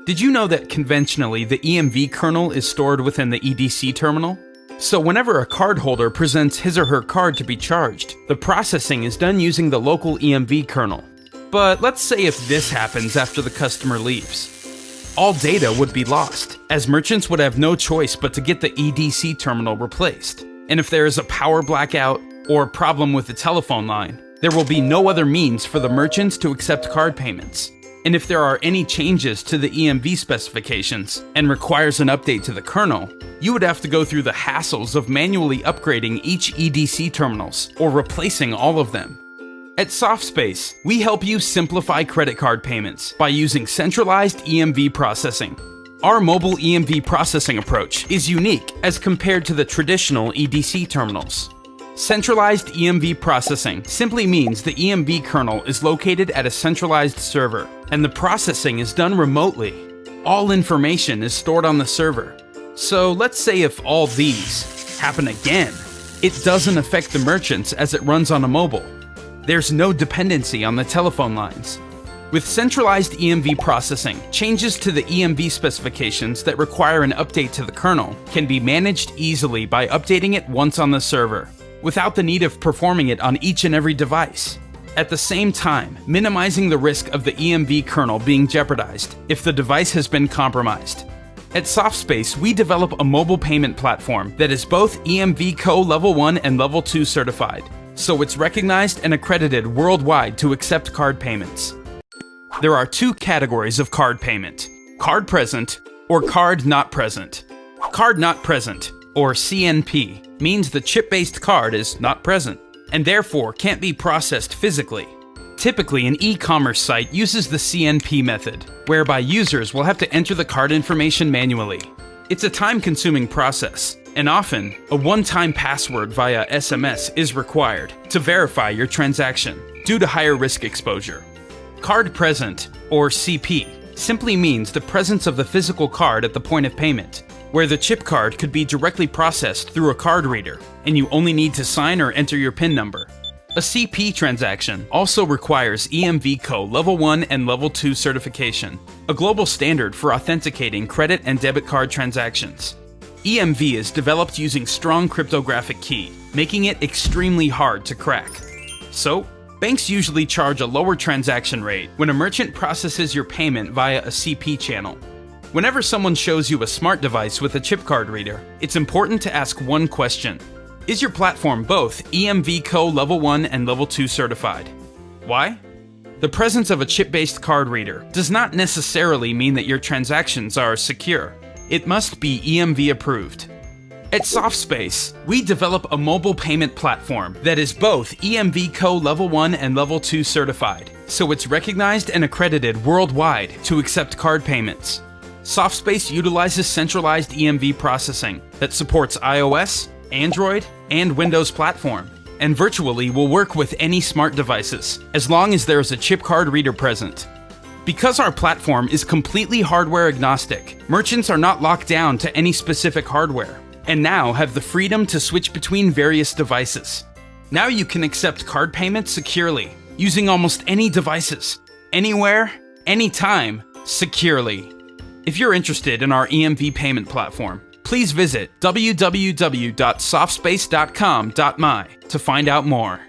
Did you know that conventionally the EMV kernel is stored within the EDC terminal? So whenever a cardholder presents his or her card to be charged, the processing is done using the local EMV kernel. But let's say if this happens after the customer leaves. All data would be lost, as merchants would have no choice but to get the EDC terminal replaced. And if there is a power blackout or a problem with the telephone line, there will be no other means for the merchants to accept card payments. And if there are any changes to the EMV specifications and requires an update to the kernel, you would have to go through the hassles of manually upgrading each EDC terminals or replacing all of them. At SoftSpace, we help you simplify credit card payments by using centralized EMV processing. Our mobile EMV processing approach is unique as compared to the traditional EDC terminals. Centralized EMV processing simply means the EMV kernel is located at a centralized server, and the processing is done remotely. All information is stored on the server. So let's say if all these happen again, it doesn't affect the merchants as it runs on a mobile. There's no dependency on the telephone lines. With centralized EMV processing, changes to the EMV specifications that require an update to the kernel can be managed easily by updating it once on the server, without the need of performing it on each and every device. At the same time, minimizing the risk of the EMV kernel being jeopardized if the device has been compromised. At SoftSpace, we develop a mobile payment platform that is both EMV Co. Level 1 and Level 2 certified, so it's recognized and accredited worldwide to accept card payments. There are two categories of card payment: card present or card not present. Card not present, or CNP, means the chip-based card is not present, and therefore can't be processed physically. Typically, an e-commerce site uses the CNP method, whereby users will have to enter the card information manually. It's a time-consuming process, and often, a one-time password via SMS is required to verify your transaction, due to higher risk exposure. Card present, or CP, simply means the presence of the physical card at the point of payment, where the chip card could be directly processed through a card reader, and you only need to sign or enter your PIN number. A CP transaction also requires EMV Co. Level 1 and Level 2 certification, a global standard for authenticating credit and debit card transactions. EMV is developed using strong cryptographic key, making it extremely hard to crack. So, banks usually charge a lower transaction rate when a merchant processes your payment via a CP channel. Whenever someone shows you a smart device with a chip card reader, it's important to ask one question. Is your platform both EMV Co. Level 1 and Level 2 certified? Why? The presence of a chip-based card reader does not necessarily mean that your transactions are secure. It must be EMV approved. At SoftSpace, we develop a mobile payment platform that is both EMV Co. Level 1 and Level 2 certified, so it's recognized and accredited worldwide to accept card payments. SoftSpace utilizes centralized EMV processing that supports iOS, Android, and Windows platform, and virtually will work with any smart devices, as long as there is a chip card reader present. Because our platform is completely hardware agnostic, merchants are not locked down to any specific hardware, and now have the freedom to switch between various devices. Now you can accept card payments securely, using almost any devices, anywhere, anytime, securely. If you're interested in our EMV payment platform, please visit www.softspace.com.my to find out more.